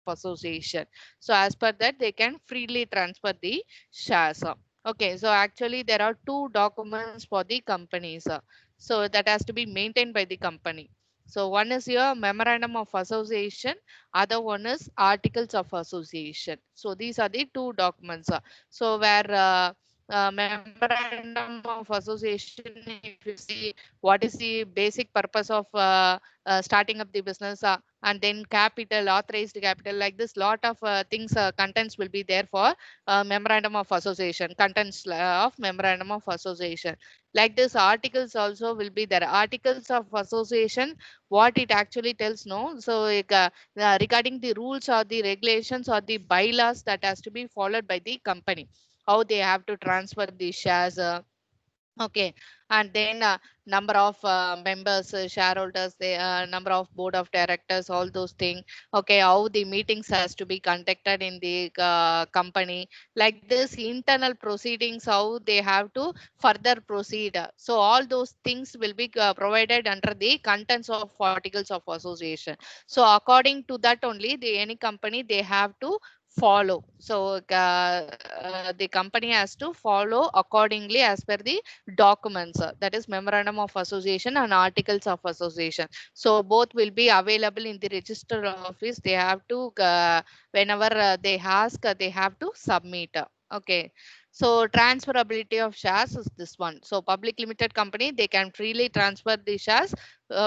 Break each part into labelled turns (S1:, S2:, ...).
S1: association. So as per that, they can freely transfer the shares. Okay, so actually there are two documents for the companies. So that has to be maintained by the company. So one is your memorandum of association, other one is articles of association. So these are the two documents. So where memorandum of association, if you see what is the basic purpose of starting up the business, and then capital, authorized capital, like this lot of things, contents will be there for memorandum of association, contents of memorandum of association. Like this, articles also will be there. Articles of association, what it actually tells, no? So like, regarding the rules or the regulations or the bylaws that has to be followed by the company, how they have to transfer the shares. Okay, and then number of members, shareholders, the number of board of directors, all those things. Okay, how the meetings has to be conducted in the company. Like this, internal proceedings, how they have to further proceed. So all those things will be provided under the contents of articles of association. So according to that only, the any company they have to follow. So the company has to follow accordingly as per the documents, that is memorandum of association and articles of association. So both will be available in the register office. They have to whenever they ask, they have to submit. Okay, so transferability of shares is this one. So public limited company, they can freely transfer the shares,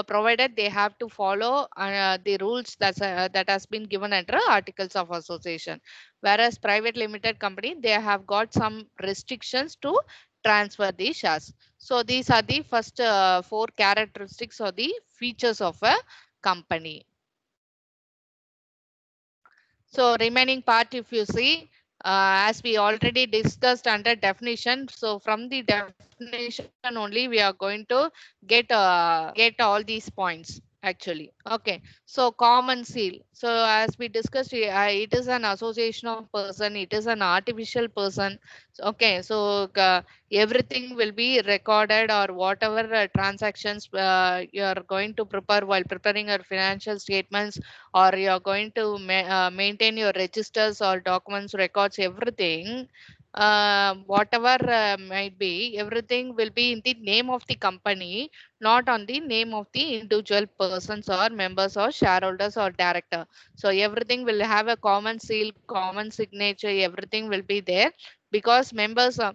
S1: provided they have to follow the rules that has been given under articles of association. Whereas private limited company, they have got some restrictions to transfer the shares. So these are the first four characteristics or the features of a company. So remaining part, if you see, as we already discussed under definition, so from the definition only we are going to get all these points actually. Okay, so common seal. So as we discussed, it is an association of person, it is an artificial person. Okay, so everything will be recorded, or whatever transactions you are going to prepare while preparing your financial statements, or you are going to maintain your registers or documents, records, everything, whatever might be, everything will be in the name of the company, not on the name of the individual persons or members or shareholders or director. So everything will have a common seal, common signature, everything will be there, because members will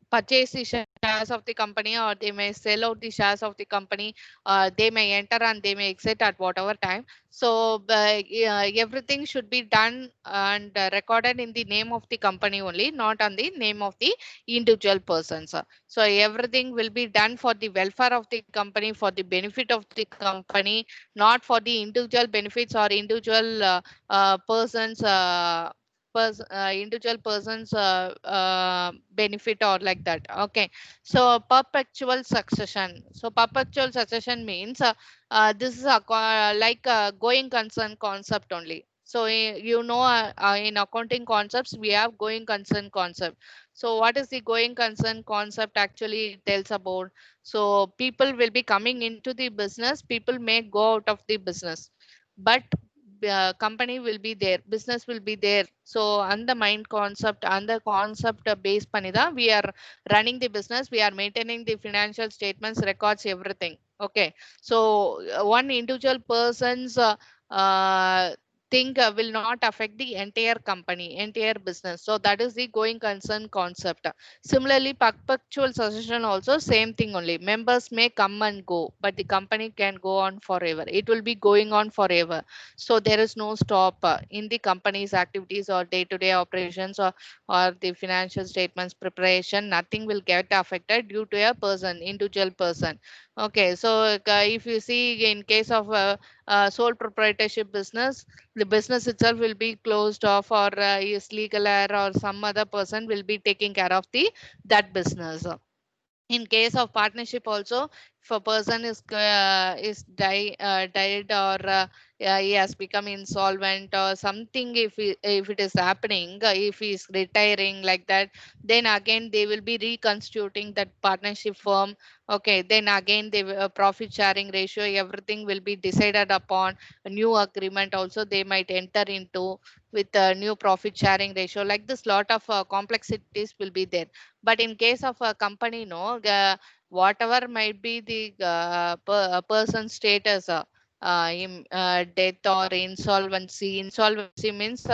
S1: purchase the shares of the company, or they may sell out the shares of the company. They may enter and they may exit at whatever time. So yeah, everything should be done and recorded in the name of the company only, not on the name of the individual persons. So everything will be done for the welfare of the company, for the benefit of the company, not for the individual benefits or individual persons, individual persons benefit or like that. Okay, so perpetual succession. So perpetual succession means this is like a going concern concept only. So in accounting concepts we have going concern concept. So what is the going concern concept actually it tells about? So people will be coming into the business, people may go out of the business, but company will be there, business will be there. So அந்த mind concept, அந்த concept base பண்ணி தான் we are running the business, we are maintaining the financial statements, records, everything. Okay, so one individual person's thing will not affect the entire company, entire business. So that is the going concern concept. Similarly, perpetual succession also same thing only. Members may come and go, but the company can go on forever, it will be going on forever. So there is no stop in the company's activities or day-to-day operations, or the financial statements preparation, nothing will get affected due to a person, individual person. Okay, so if you see in case of sole proprietorship business, the business itself will be closed off, or is legal error, or some other person will be taking care of the that business. In case of partnership also, if a person is died, or he has become insolvent or something, if it is happening, if he is retiring like that, then again they will be reconstituting that partnership firm. Okay, then again the profit sharing ratio, everything will be decided upon. A new agreement also they might enter into with a new profit sharing ratio. Like this, lot of complexities will be there. But in case of a company, no, whatever might be the person status, death or insolvency. Insolvency means,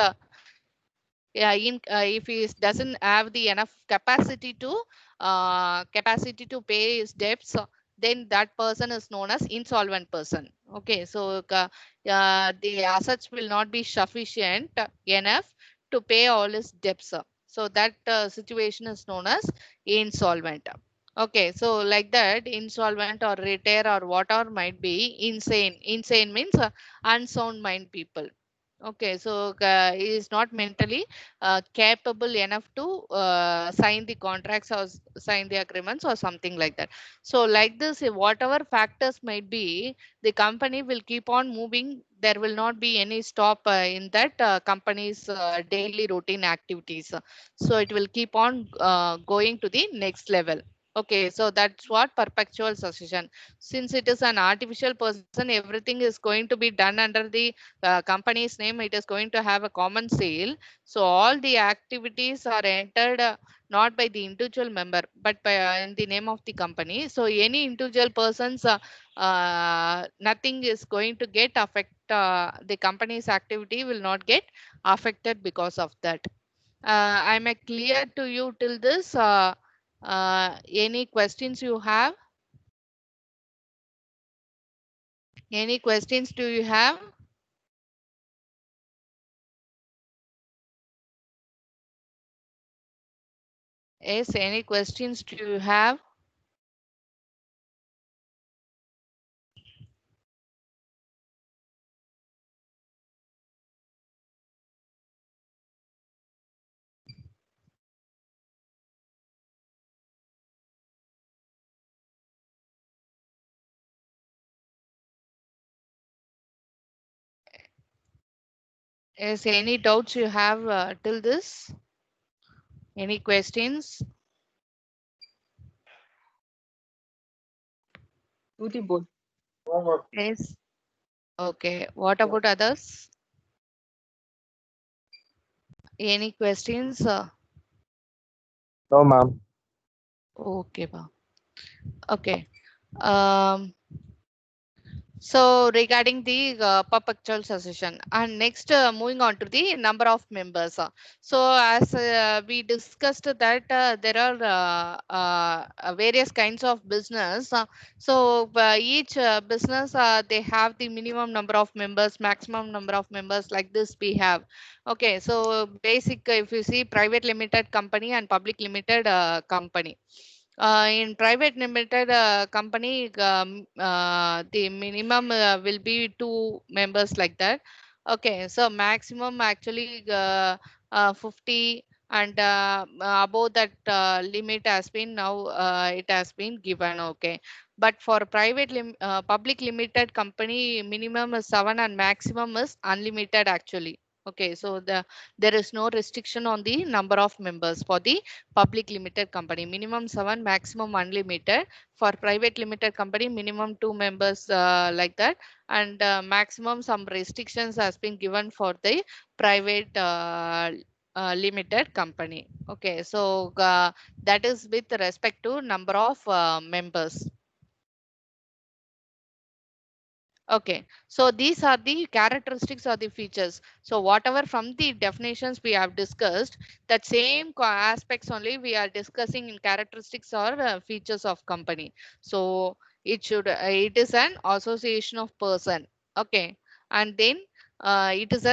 S1: yeah, if he doesn't have the enough capacity to pay his debts, then that person is known as insolvent person. Okay, so the assets will not be sufficient enough to pay all his debts. So that situation is known as insolvent. Okay, so like that, insolvent or retire or whatever might be. Insane. Insane means unsound mind people. Okay, so he is not mentally capable enough to sign the contracts or sign the agreements or something like that. So like this, whatever factors might be, the company will keep on moving. There will not be any stop in that company's daily routine activities. So it will keep on going to the next level. Okay, so that's what perpetual succession. Since it is an artificial person, everything is going to be done under the company's name. It is going to have a common sale. So all the activities are entered not by the individual member, but by in the name of the company. So any individual persons, nothing is going to get affect. The company's activity will not get affected because of that. I'm clear to you till this. Any questions you have? Any questions do you have? Yes, any questions do you have? Is any doubts you have till this? Any questions?
S2: Tuti bol.
S1: Yes. Okay. What about others? Any questions?
S3: No, ma'am.
S1: Okay. Okay. Um, So regarding the perpetual succession, and next moving on to the number of members. So as we discussed that there are various kinds of business. So each business they have the minimum number of members, maximum number of members. Like this we have. Okay, so basic if you see private limited company and public limited company. In private limited company, the minimum will be 2 members like that. Okay, so maximum actually 50, and above that limit has been now it has been given. Okay, but for public limited company, minimum is 7 and maximum is unlimited actually. Okay, so there is no restriction on the number of members for the public limited company. Minimum 7, maximum unlimited. For private limited company, minimum 2 members like that, and maximum some restrictions has been given for the private limited company. Okay, so that is with respect to number of members. Okay, so these are the characteristics or the features. So whatever from the definitions we have discussed, that same aspects only we are discussing in characteristics or features of company. So it is an association of person. Okay, and then it is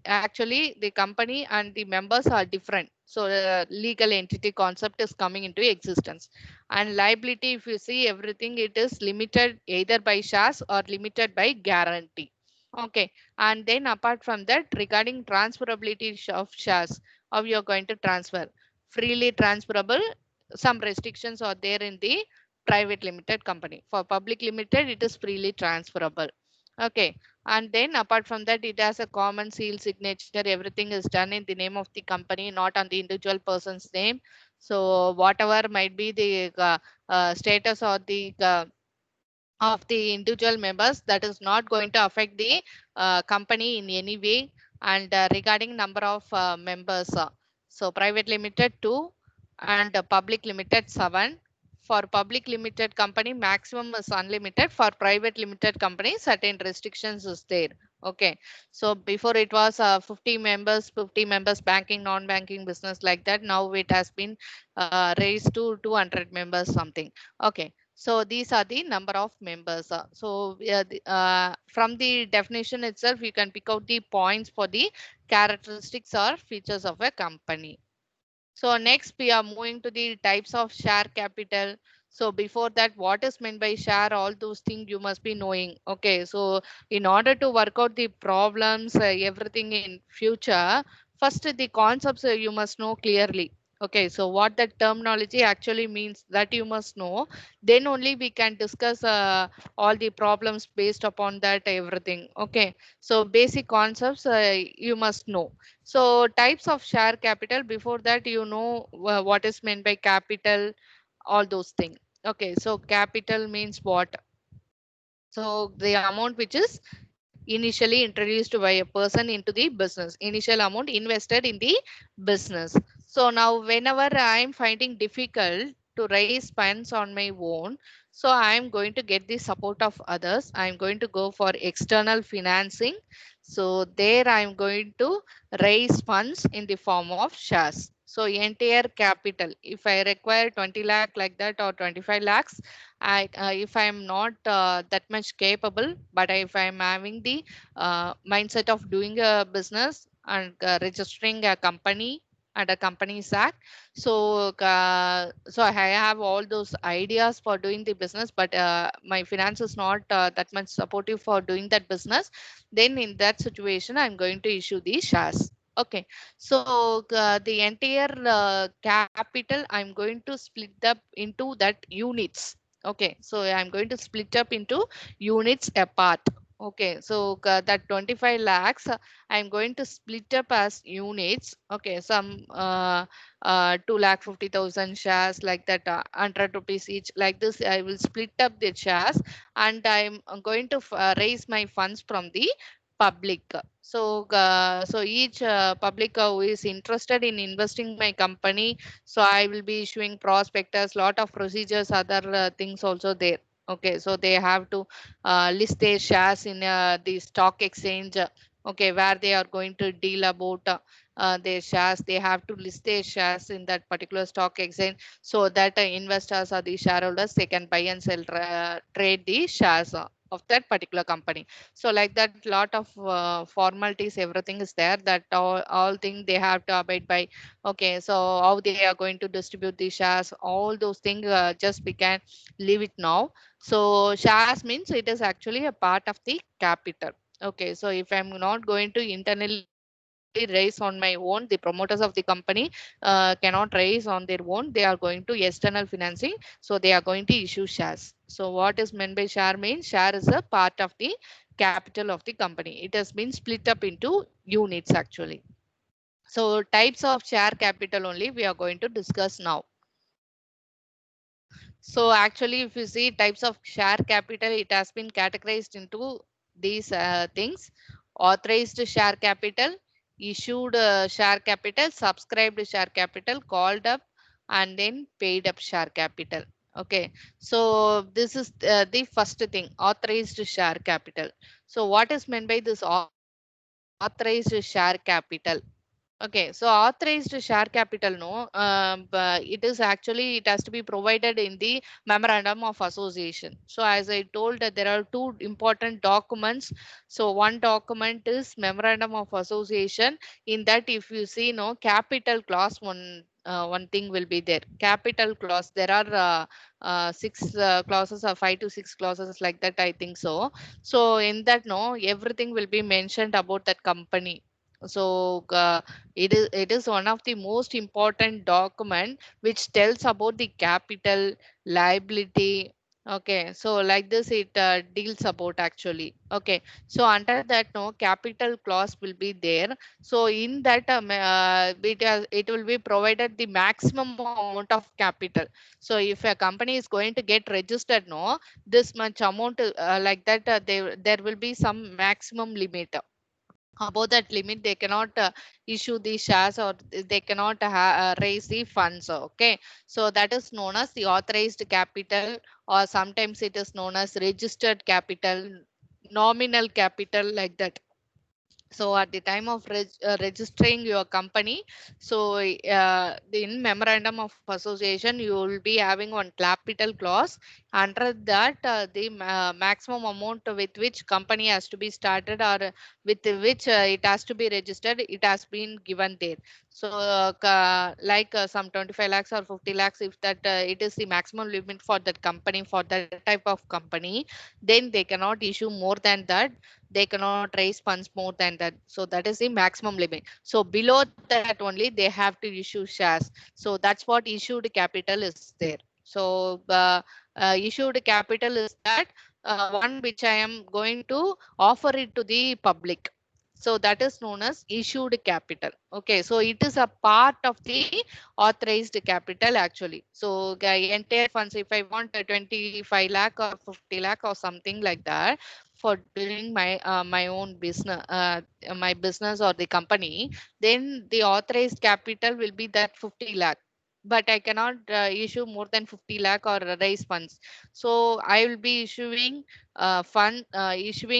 S1: actually the company and the members are different. So legal entity concept is coming into existence. And liability, if you see everything, it is limited either by shares or limited by guarantee. Okay, and then apart from that, regarding transferability of shares, how you are going to transfer? Freely transferable. Some restrictions are there in the private limited company. For public limited, it is freely transferable. Okay. And then apart from that, it has a common seal signature. Everything is done in the name of the company, not on the individual person's name. So whatever might be the status or the of the individual members, that is not going to affect the company in any way. And regarding number of members, so private limited 2 and public limited 7. For public limited company, maximum is unlimited. For private limited company, certain restrictions is there. Okay. So before it was 50 members banking, non-banking business like that. Now it has been raised to 200 members something. Okay. So these are the number of members. From the definition itself, you can pick out the points for the characteristics or features of a company. So next we are moving to the types of share capital. So before that, what is meant by share, all those things you must be knowing. Okay, so in order to work out the problems, everything in future, first the concepts you must know clearly. Okay, so what that terminology actually means, that you must know. Then only we can discuss all the problems based upon that everything. Okay, so basic concepts you must know. So types of share capital, before that, you know what is meant by capital, all those things. Okay, so capital means what? So the amount which is initially introduced by a person into the business, initial amount invested in the business. So now whenever I am finding difficult to raise funds on my own, so I am going to get the support of others. I am going to go for external financing. So there I am going to raise funds in the form of shares. So entire capital, if I require 20 lakh like that or 25 lakhs, if I am not that much capable, but if I am having the mindset of doing a business and registering a company and a company's act, so I have all those ideas for doing the business, but my finance is not that much supportive for doing that business. Then in that situation, I'm going to issue the shares. Okay, so the entire capital I'm going to split up into that units. Okay, so I'm going to split up into units apart. Okay, so that 25 lakhs, I'm going to split up as units. Okay, some 2 lakh 50,000 shares like that, 100 rupees each. Like this, I will split up the shares, and I'm going to raise my funds from the public. So, so each public who is interested in investing my company, so I will be issuing prospectus, lot of procedures, other things also there. Okay, so they have to list their shares in the stock exchange. Okay, where they are going to deal about their shares. They have to list their shares in that particular stock exchange, so that investors or the shareholders, they can buy and sell, trade the shares of that particular company. So like that, lot of formalities, everything is there, that all things they have to abide by. Okay, so how they are going to distribute the shares, all those things, just we can leave it now. So shares means it is actually a part of the capital. Okay, so if I'm not going to internally raise on my own, the promoters of the company cannot raise on their own. They are going to external financing. So they are going to issue shares. So what is meant by share means, share is a part of the capital of the company. It has been split up into units actually. So types of share capital only we are going to discuss now. So actually, if you see types of share capital, it has been categorized into these things: authorized share capital, issued share capital, subscribed share capital, called up, and then paid up share capital. Okay, so this is the first thing, authorized share capital. So what is meant by this authorized share capital? Okay, so authorized share capital, no, it is actually, it has to be provided in the memorandum of association. So as I told, that there are two important documents. So one document is memorandum of association. In that, if you see, no, capital clause, one thing will be there. Capital clause. There are six clauses or 5 to 6 clauses like that, I think so. So in that, no, everything will be mentioned about that company. So it is one of the most important document which tells about the capital, liability. Okay, so like this it deals about actually. Okay, so under that no capital clause will be there. So in that it will be provided the maximum amount of capital. So if a company is going to get registered no, this much amount like that there will be some maximum limit. Above that limit they cannot issue the shares or they cannot raise the funds. Okay, so that is known as the authorized capital, or sometimes it is known as registered capital, nominal capital, like that. So at the time of registering your company, so in memorandum of association, you will be having one capital clause. Under that, the maximum amount with which company has to be started, or with which it has to be registered, it has been given there. So like some 25 lakhs or 50 lakhs, if that it is the maximum limit for that company, for that type of company, then they cannot issue more than that, they cannot raise funds more than that. So that is the maximum limit. So below that only they have to issue shares. So that's what issued capital is there. So issued capital is that one which I am going to offer it to the public. So that is known as issued capital. Okay, so it is a part of the authorized capital actually. So entire funds, if I want a 25 lakh or 50 lakh or something like that, for doing my own business, my business or the company, then the authorized capital will be that 50 lakh. But I cannot issue more than 50 lakh or raise funds. So I will be issuing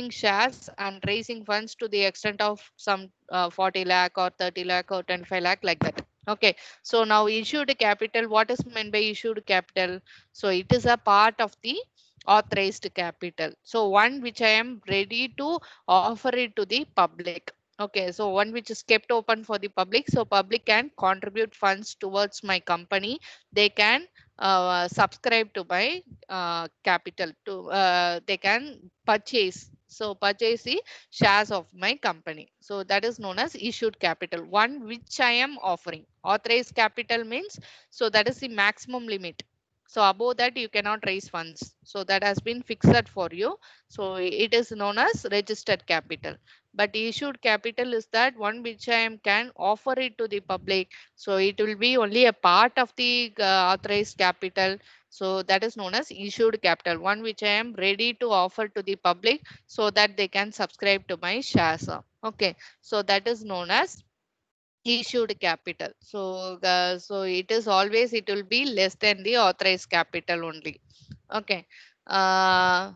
S1: shares and raising funds to the extent of some 40 lakh or 30 lakh or 25 lakh, like that. Okay, so now issued capital, what is meant by issued capital? So it is a part of the authorized capital. So one which I am ready to offer it to the public. Okay, so one which is kept open for the public. So public can contribute funds towards my company. They can subscribe to my capital. To they can purchase. So purchase the shares of my company. So that is known as issued capital. One which I am offering. Authorized capital means, so that is the maximum limit. So above that you cannot raise funds. So that has been fixed for you. So it is known as registered capital. But issued capital is that one which I am can offer it to the public. So it will be only a part of the authorized capital. So that is known as issued capital. One which I am ready to offer to the public so that they can subscribe to my shares. Okay. So that is known as issued capital. So so it is always, it will be less than the authorized capital only. Okay. uh,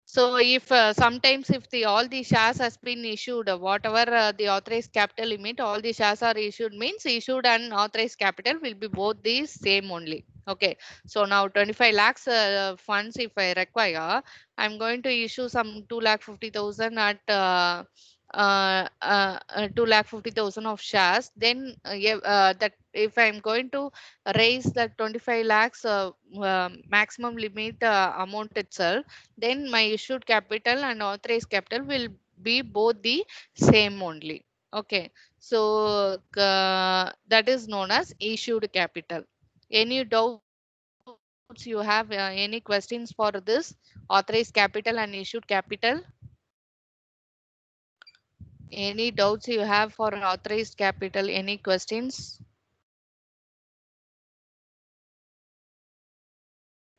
S1: so if sometimes if the all the shares has been issued, whatever the authorized capital limit, all the shares are issued means issued and authorized capital will be both the same only. Okay, so now 25 lakhs funds if I require, I'm going to issue some 2,50,000 at 2,50,000 of shares. Then yeah, that if I'm going to raise that 25 lakhs maximum limit amount itself, then my issued capital and authorized capital will be both the same only. Okay, so that is known as issued capital. Any doubts you have, any questions for this authorized capital and issued capital? Any doubts you have for authorized capital? Any questions?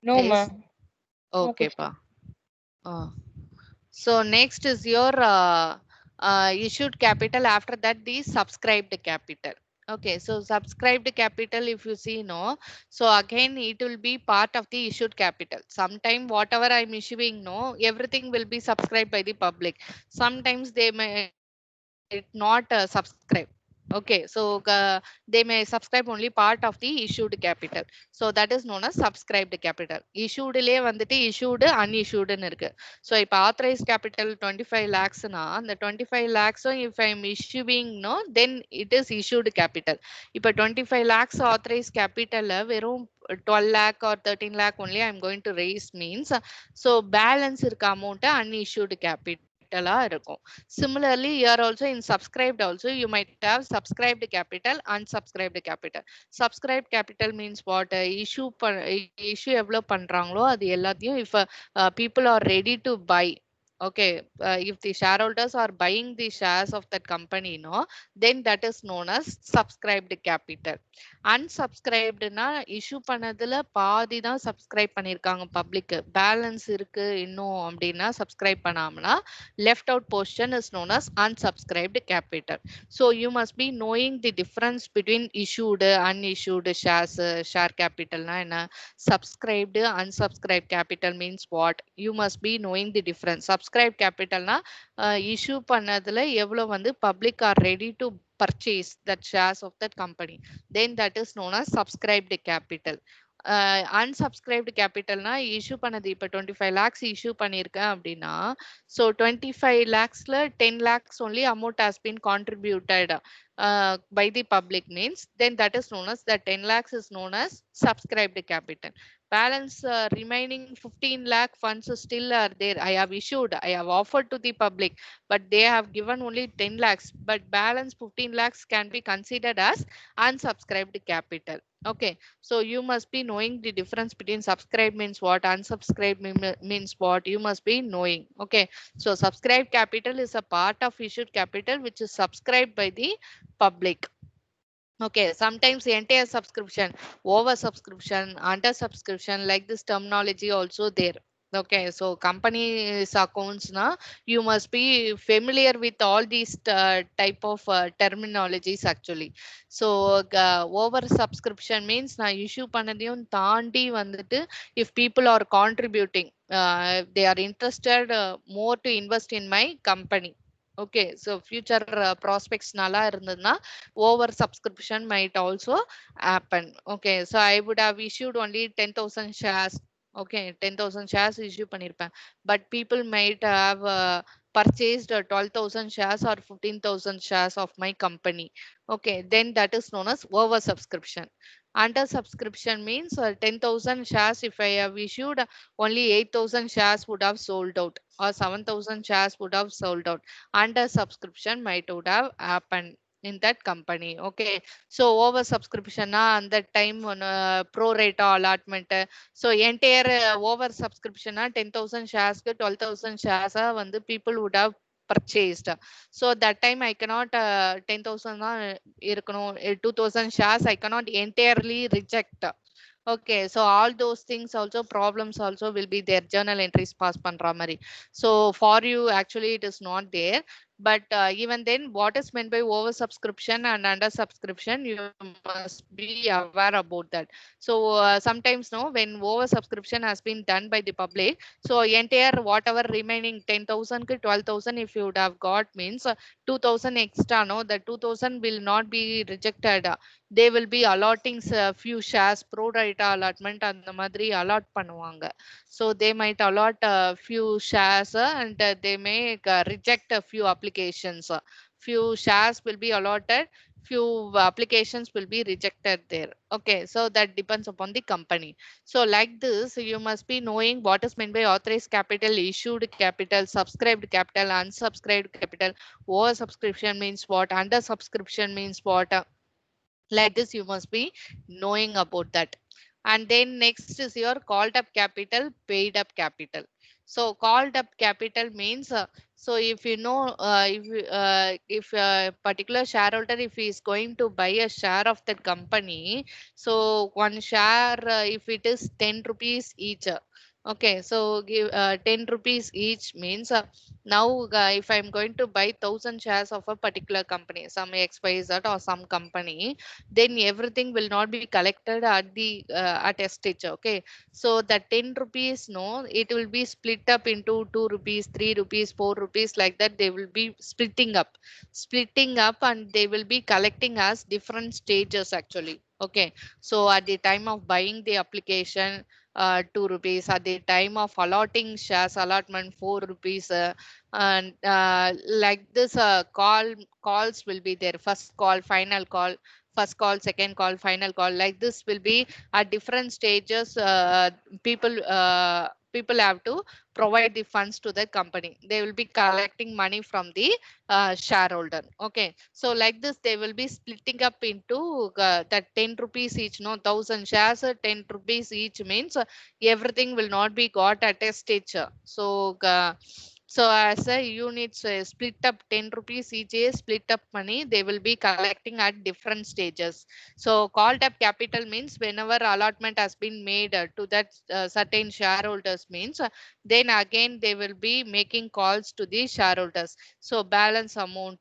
S2: No,
S1: Yes.
S2: ma'am. No
S1: Okay,
S2: question.
S1: pa. Uh, So next is your issued capital. After that, the subscribed capital. Okay, so subscribed capital, if you see, no, so again it will be part of the issued capital. Sometime whatever I'm issuing, no, everything will be subscribed by the public. Sometimes they may not subscribe. Okay, so they may subscribe only part of the issued capital. So that is known as subscribed capital. Issuedலயே வந்துட்டு issued unissued ன்னு இருக்கு. So இப்போ authorized capital 25 lakhs னா அந்த 25 lakhs if I am issuing no, then it is issued capital. இப்போ 25 lakhs authorized capital வெறும் 12 lakh or 13 lakh only I am going to raise means, so balance இருக்க amount unissued capital. capital இருக்கும். Similarly, here also in subscribed also you might have subscribed capital, unsubscribed capital. Subscribed capital means what? Issue எவ்வளவு பண்றாங்களோ அது எல்லாத்தையும் if people are ready to buy. Okay, if the shareholders are buying the shares of that company, no, then that is known as subscribed capital. Unsubscribed na issue பண்ணதுல பாதி தான் subscribe பண்ணிருக்காங்க public, balance இருக்கு இன்னும் அப்படின்னா subscribe பண்ணாமனா left out portion is known as unsubscribed capital. So you must be knowing the difference between issued unissued shares. Share capital na enna, subscribed unsubscribed capital means what? You must be knowing the difference. Subscribed capital na issue பண்ணதுல எவ்வளவு வந்து public are ready to purchase that shares of that company, then that is known as subscribed capital. Unsubscribed capital na issue பண்ணது இப்ப 25 lakhs issue பண்ணிருக்கேன் அப்படின்னா, so 25 lakhsல 10 lakhs only amount has been contributed by the public means, then that is known as, that 10 lakhs is known as subscribed capital. Balance remaining 15 lakh funds still are there. I have issued, I have offered to the public, but they have given only 10 lakhs, but balance 15 lakhs can be considered as unsubscribed capital. Okay, so you must be knowing the difference between subscribe means what, unsubscribe means what, you must be knowing. Okay, so subscribed capital is a part of issued capital which is subscribed by the public. Okay, sometimes the entire subscription, over subscription, under subscription, like this terminology also there. Okay, so company's accounts na, you must be familiar with all these type of terminologies actually. So over subscription means na issue பண்ணதையும் தாண்டி வந்துட்டு, if people are contributing, they are interested more to invest in my company. Okay, so future prospects nalla irundadna over subscription might also happen. Okay, so I would have issued only 10,000 shares. Okay, 10,000 shares issue பண்ணிருப்பேன், but people might have purchased 12,000 shares or 15,000 shares of my company. Okay, then that is known as over subscription. Under subscription means 10,000 shares, if I have issued, only 8,000 shares would have sold out, or 7,000 shares would have sold out. Under subscription might would have happened in that company. Okay, so over subscription na and that time on pro rata allotment. So entire over subscription na 10,000 shares ku 12,000 shares வந்து people would have purchased. So that time I cannot 10,000 தான் இருக்கணும், 2,000 shares I cannot entirely reject. Okay, so all those things also, problems also will be there, journal entries pass பண்ற மாதிரி. So for you actually it is not there, but even then what is meant by over subscription and under subscription, you must be aware about that. So sometimes no, when over subscription has been done by the public, so entire whatever remaining 10,000 ku 12,000 if you would have got means 2,000 extra, no, the 2,000 will not be rejected. They will be allotting few shares, pro rata allotment அந்த மாதிரி allot பண்ணுவாங்க. So they might allot a few shares and they may reject a few applications. Few shares will be allotted, few applications will be rejected there. Okay, so that depends upon the company. So like this, you must be knowing what is meant by authorized capital, issued capital, subscribed capital, unsubscribed capital. Over subscription means what, under subscription means what. Like this you must be knowing about that. And then next is your called up capital, paid up capital. So called up capital means so if you know if a particular shareholder, if he is going to buy a share of that company, so one share if it is 10 rupees each, okay, so give 10 rupees each means now if I'm going to buy 1,000 shares of a particular company, some XYZ or some company, then everything will not be collected at the at a stage. Okay, so the 10 rupees, no, it will be split up into 2 rupees, 3 rupees, 4 rupees, like that they will be splitting up and they will be collecting as different stages actually. Okay, so at the time of buying the application 2 rupees, at the time of allotting shares allotment 4 rupees, and like this calls will be there, first call, final call, first call, second call, final call, like this will be at different stages. People people have to provide the funds to the company. They will be collecting money from the shareholder. Okay, so like this they will be splitting up into that 10 rupees each, no, 1000 shares, 10 rupees each means everything will not be got at a stage. So as a units split up 10 rupees each is split up money, they will be collecting at different stages. So called up capital means whenever allotment has been made to that certain shareholders means then again they will be making calls to the shareholders. So balance amount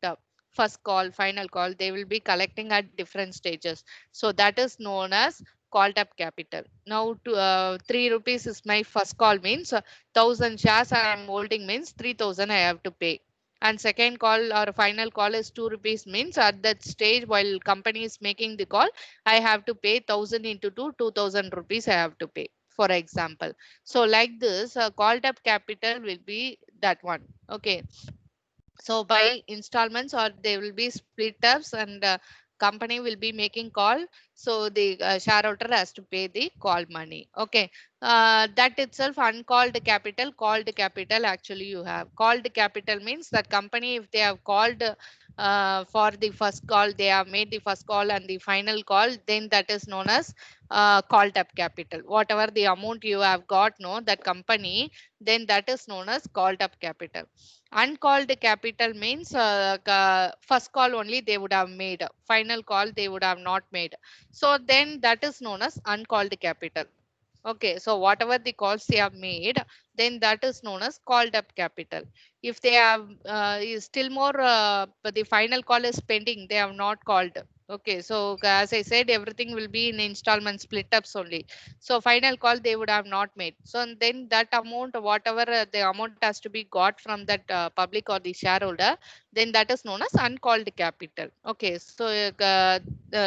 S1: first call, final call, they will be collecting at different stages. So that is known as called up capital. Now to 3 rupees is my first call means 1000 shares I am holding means 3000 I have to pay. And second call or final call is 2 rupees means at that stage while company is making the call, I have to pay 1000 into 2, 2000 rupees I have to pay, for example. So like this, called up capital will be that one. Okay, so by installments or they will be split ups and company will be making call. So the shareholder has to pay the call money. Okay, that itself uncalled capital. Called capital actually you have called capital means that company if they have called for the first call, they have made the first call and the final call, then that is known as called up capital. Whatever the amount you have got, no, that company, then that is known as called up capital. Uncalled capital means first call only they would have made, final call they would have not made. So then that is known as uncalled capital. Okay, so whatever the calls they have made, then that is known as called up capital. If they have is still more, but the final call is pending, they have not called. Okay, so as I said, everything will be in installment split ups only. So final call they would have not made. So then that amount, whatever the amount has to be got from that public or the shareholder, then that is known as uncalled capital. Okay, so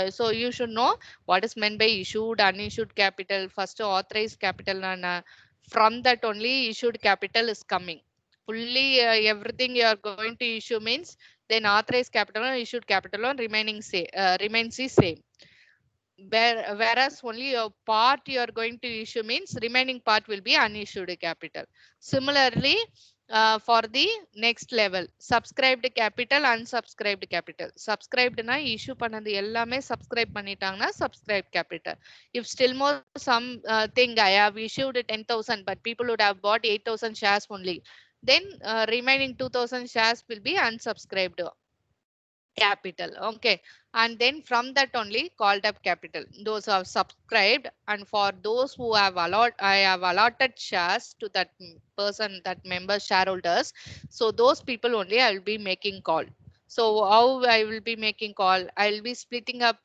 S1: so you should know what is meant by issued, unissued capital, first authorized capital, and from that only issued capital is coming. Fully everything you are going to issue means then authorized capital and issued capital on remaining say remains the same. Whereas only a part you are going to issue means remaining part will be unissued capital. Similarly, for the next level, subscribed capital, unsubscribed capital. Subscribed na issue பண்ணது எல்லாமே subscribe பண்ணிட்டாங்கன்னா subscribed capital. If still more some thing I have issued 10,000 but people would have bought 8,000 shares only, then remaining 2,000 shares will be unsubscribed capital. Okay, and then from that only called up capital, those are subscribed, and for those who have I have allotted shares to that person, that member shareholders, so those people only I will be making call. So how I will be making call, I will be splitting up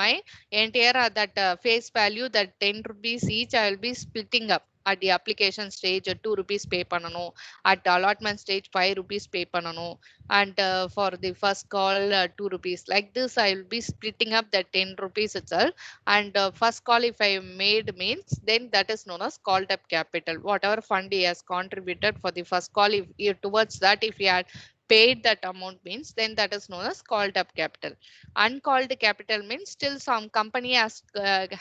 S1: my entire that face value, that 10 rupees each I will be splitting up. At the application stage 2 rupees pay பண்ணனும், at the allotment stage 5 rupees pay பண்ணனும், and for the first call 2 rupees. Like this I will be splitting up the 10 rupees itself. And first call if I made means then that is known as called up capital. Whatever fund he has contributed for the first call, if towards that if he had paid that amount means then that is known as called up capital. Uncalled capital means still some company has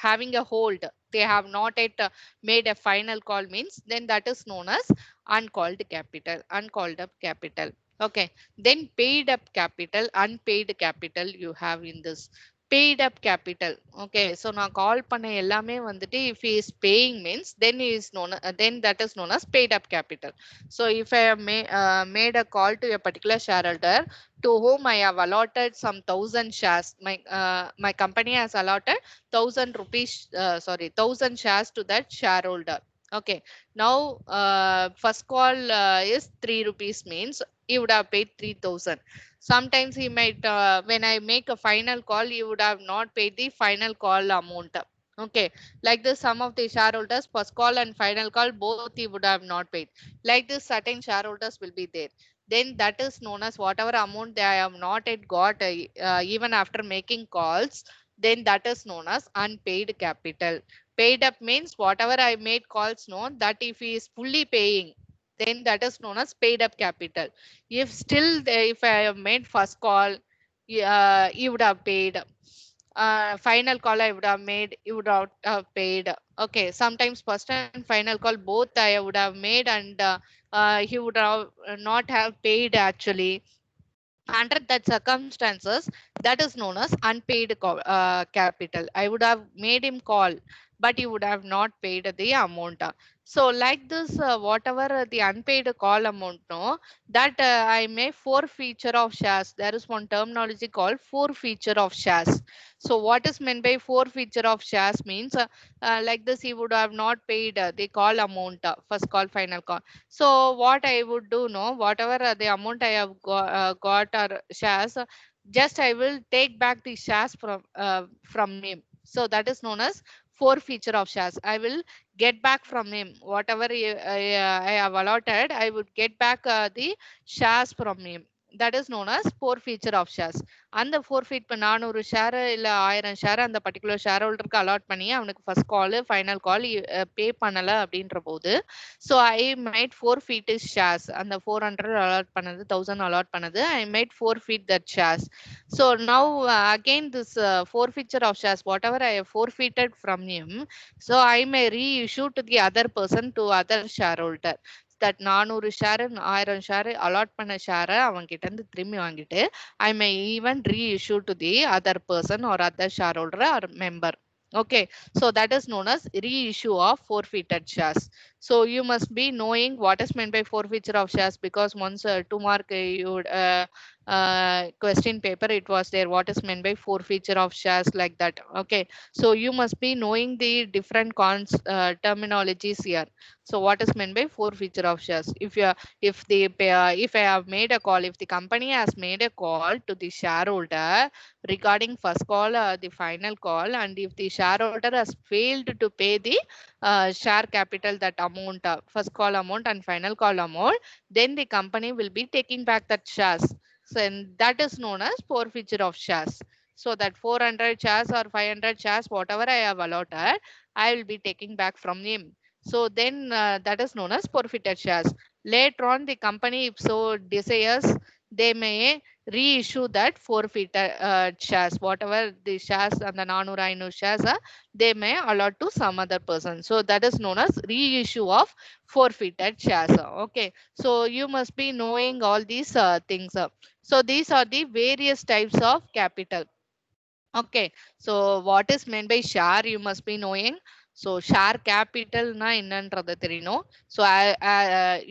S1: having a hold, they have not yet made a final call means then that is known as uncalled capital, uncalled up capital. Okay, then paid up capital, unpaid capital you have in this. Paid up capital. Okay, so now call பண்ண எல்லாமே வந்துட்டு if he is paying means then he is known then that is known as paid up capital. So if I have made a call to a particular shareholder to whom I have allotted some 1000 shares, my company has allotted 1000 rupees, sorry, 1000 shares to that shareholder. Okay, now first call is 3 rupees means he would have paid 3000. Sometimes he might when I make a final call he would have not paid the final call amount. Okay, like this some of the shareholders first call and final call both he would have not paid. Like this certain shareholders will be there, then that is known as whatever amount they have not yet got even after making calls, then that is known as unpaid capital. Paid up means whatever I made calls, no, that if he is fully paying, then that is known as paid up capital. If still if I have made first call, you would have paid. Final call I would have made, you would have paid. Okay, sometimes first and final call both I would have made, and he would have not have paid actually. Under that circumstances, that is known as unpaid capital. I would have made him call, but he would have not paid the amount. So like this, whatever the unpaid call amount, no, that I may forfeiture of shares. There is one terminology called forfeiture of shares. So what is meant by forfeiture of shares means, like this, he would have not paid the call amount, first call, final call. So what I would do, no, whatever the amount I have got or shares, just I will take back the shares from him. So that is known as forfeiture of shares. I will get back from him whatever I have allotted. I would get back the shares from him. That is known as forfeiture of shares. அந்த forfeit பண்ண 400 share இல்ல 1000 share அந்த particular share ஹோல்டருக்கு allot பண்ணி அவனுக்கு first கால் final கால் பே பண்ணல அப்படின்ற போது, so I might forfeit his shares. And the 400 allot பண்ணது 1000 allot பண்ணது, I might forfeit that shares. So now again this forfeiture of shares, whatever I have forfeited from him, so I may reissue to the other person, to other shareholder. That 400 share 1000 share allot பண்ண ஷேரை அவங்க கிட்ட இருந்து திரும்பி வாங்கிட்டு, I may even reissue to the other person or other shareholder or member. Okay, so that is known as reissue of forfeited shares. So you must be knowing what is meant by forfeiture of shares, because once 2 mark you would, question paper it was there, what is meant by forfeiture of shares, like that. Okay, so you must be knowing the different terminologies here. So what is meant by forfeiture of shares? If I have made a call, if the company has made a call to the shareholder regarding first call, the final call, and if the shareholder has failed to pay the share capital, that amount, first call amount and final call amount, then the company will be taking back that shares. So and that is known as forfeiture of shares. So that 400 shares or 500 shares, whatever I have allotted, I will be taking back from him. So then that is known as forfeited shares. Later on, the company, if so desires, they may reissue that forfeited shares, whatever the shares and the 400 shares are, they may allot to some other person. So that is known as reissue of forfeited shares. Okay, so you must be knowing all these things. So these are the various types of capital. Okay, so what is meant by share, you must be knowing. So share capital na என்னன்றது தெரியணும். So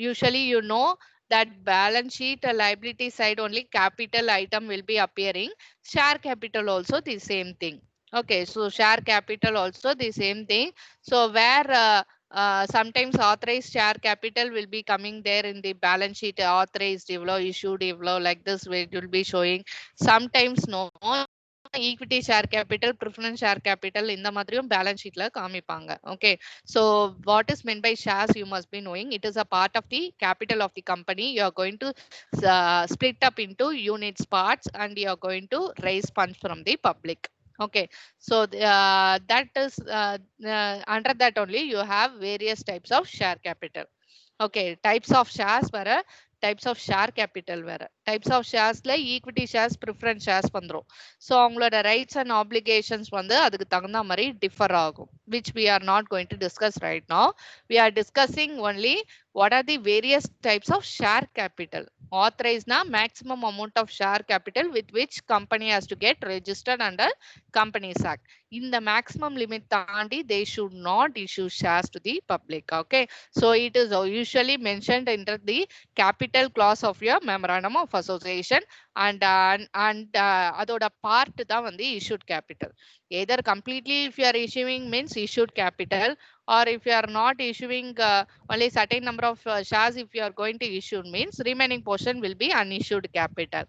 S1: usually you know that balance sheet liability side only capital item will be appearing. Share capital also the same thing. Okay, so share capital also the same thing. So where sometimes authorized share capital will be coming there in the balance sheet, authorized evlo, issued evlo, like this way it will be showing. Sometimes no, equity share capital, preference share capital, இந்த மாதிரியும் balance sheetல காமிப்பாங்க. Okay, so what is meant by shares, you must be knowing. It is a part of the capital of the company. You are going to split up into units parts, and you are going to raise funds from the public. Okay, so that is under that only you have various types of share capital. Okay, types of shares வேற, types of share capital வேற. types of sharesல equity shares, preference shares வந்துரும். So அவங்களோட rights and obligations வந்து அதுக்கு தகுந்த மாதிரி differ ஆகும், which we are not going to discuss right now. We are discussing only what are the various types of share capital. Authorized na maximum amount of share capital with which company has to get registered under Companies Act. In the maximum limit தாண்டி they should not issue shares to the public. Okay, so it is usually mentioned under the capital clause of your memorandum of association, and அதோட part தான் வந்து issued capital. Either completely if you are issuing means issued capital, or if you are not issuing only certain number of shares, if you are going to issue means remaining portion will be unissued capital.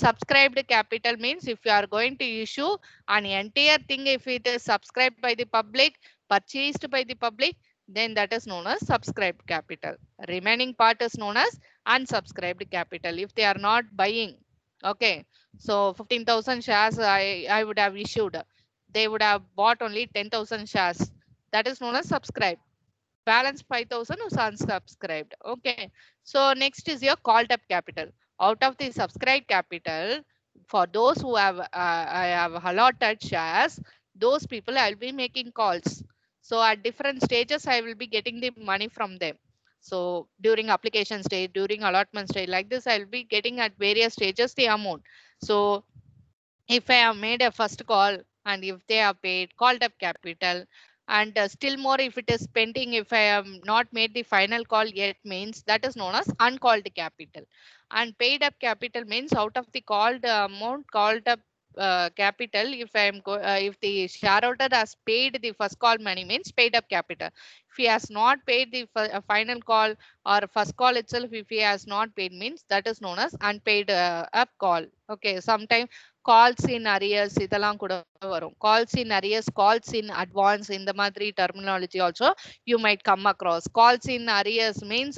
S1: Subscribed capital means if you are going to issue an entire thing, if it is subscribed by the public, purchased by the public, then that is known as subscribed capital. Remaining part is known as unsubscribed capital if they are not buying. Okay, so 15,000 shares I would have issued, they would have bought only 10,000 shares, that is known as subscribed. Balance 5,000 is unsubscribed. Okay, so next is your called up capital. Out of the subscribed capital, for those who have I have allotted shares, those people I'll be making calls. So at different stages, I will be getting the money from them. So during application stage, during allotment stage, like this, I'll be getting at various stages the amount. So if I have made a first call and if they have paid, called up capital, and still more if it is pending, if I have not made the final call yet, means that is known as uncalled capital. And paid up capital means out of the called amount, called up capital, if the shareholder has paid the first call money, means paid up capital. If he has not paid the final call or first call itself, if he has not paid, means that is known as unpaid up call. Okay, sometimes calls in arrears இதெல்லாம் கூட வரும். Calls in arrears, calls in advance, இந்த மாதிரி terminology also you might come across. Calls in arrears means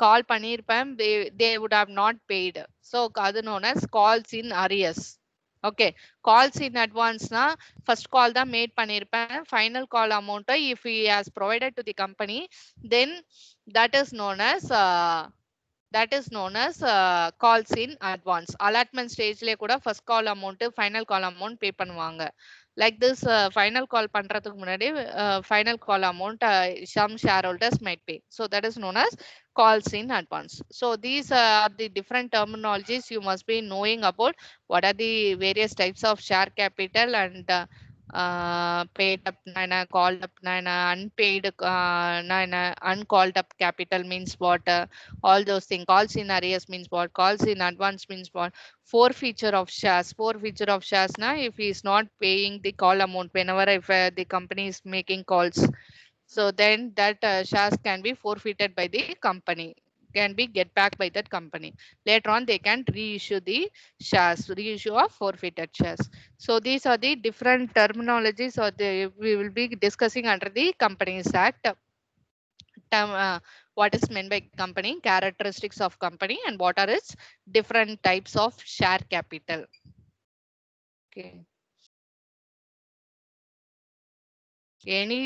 S1: call பண்ணிருப்பேன், they would have not paid, so அது known as calls in arrears. Okay, calls in advance na first call தான் made பண்ணிருப்பேன், final call amount if he has provided to the company, then that is known as calls in advance. Allotment stage ல கூட first call amount, final call amount pay பண்ணுவாங்க. Like this, final call பண்றதுக்கு முன்னாடி final call amount some shareholders might pay. So that is known as calls in advance. So these are the different terminologies you must be knowing about. What are the various types of share capital, and paid up nine, called up nine, unpaid nine, uncalled up capital means what, all those things. Calls in arrears means what, calls in advance means what, forfeiture of shares. Forfeiture of shares na if he is not paying the call amount whenever if the company is making calls, so then that shares can be forfeited by the company, can be get back by that company. Later on they can reissue the shares, reissue of forfeited shares. So these are the different terminologies, or we will be discussing under the Companies Act. What is meant by company, characteristics of company, and what are its different types of share capital. Okay. Any